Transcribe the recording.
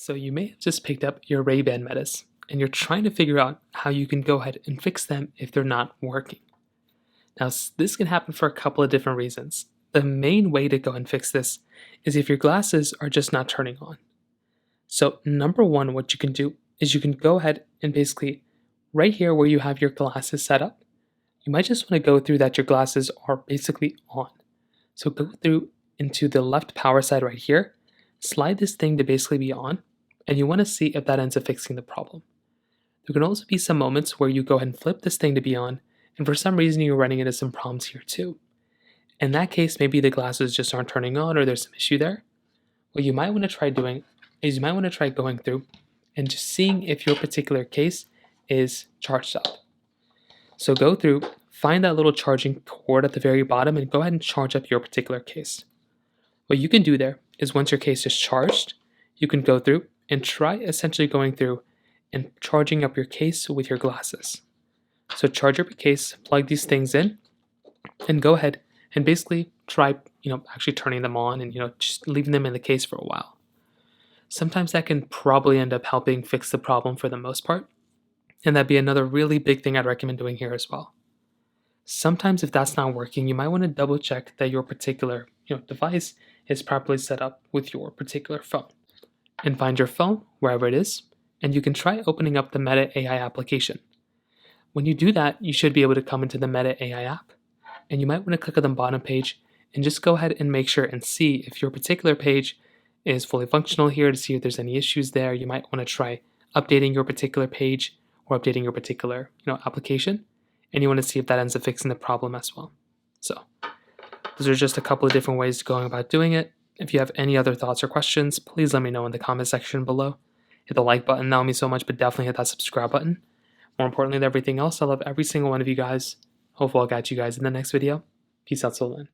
So you may have just picked up your Ray-Ban Metas, and you're trying to figure out how you can go ahead and fix them if they're not working. Now, this can happen for a couple of different reasons. The main way to go and fix this is if your glasses are just not turning on. So number one, what you can do is you can go ahead and basically, right here where you have your glasses set up, you might just want to go through that your glasses are basically on. So go through into the left power side right here, slide this thing to basically be on, and you want to see if that ends up fixing the problem. There can also be some moments where you go ahead and flip this thing to be on, and for some reason you're running into some problems here too. In that case, maybe the glasses just aren't turning on or there's some issue there. What you might want to try doing is you might want to try going through and just seeing if your particular case is charged up. So go through, find that little charging cord at the very bottom and go ahead and charge up your particular case. What you can do there is once your case is charged, you can go through and try essentially going through and charging up your case with your glasses. So charge up your case, plug these things in, and go ahead and basically try, actually turning them on and, just leaving them in the case for a while. Sometimes that can probably end up helping fix the problem for the most part. And that'd be another really big thing I'd recommend doing here as well. Sometimes if that's not working, you might want to double check that your particular device is properly set up with your particular phone. And find your phone wherever it is, and you can try opening up the Meta AI application. When you do that, you should be able to come into the Meta AI app, and you might want to click on the bottom page and just go ahead and make sure and see if your particular page is fully functional here to see if there's any issues there. You might want to try updating your particular page or updating your particular application, and you want to see if that ends up fixing the problem as well. So those are just a couple of different ways of going about doing it. If you have any other thoughts or questions, please let me know in the comment section below. Hit the like button, that would mean so much, but definitely hit that subscribe button. More importantly than everything else, I love every single one of you guys. Hopefully I'll catch you guys in the next video. Peace out till then.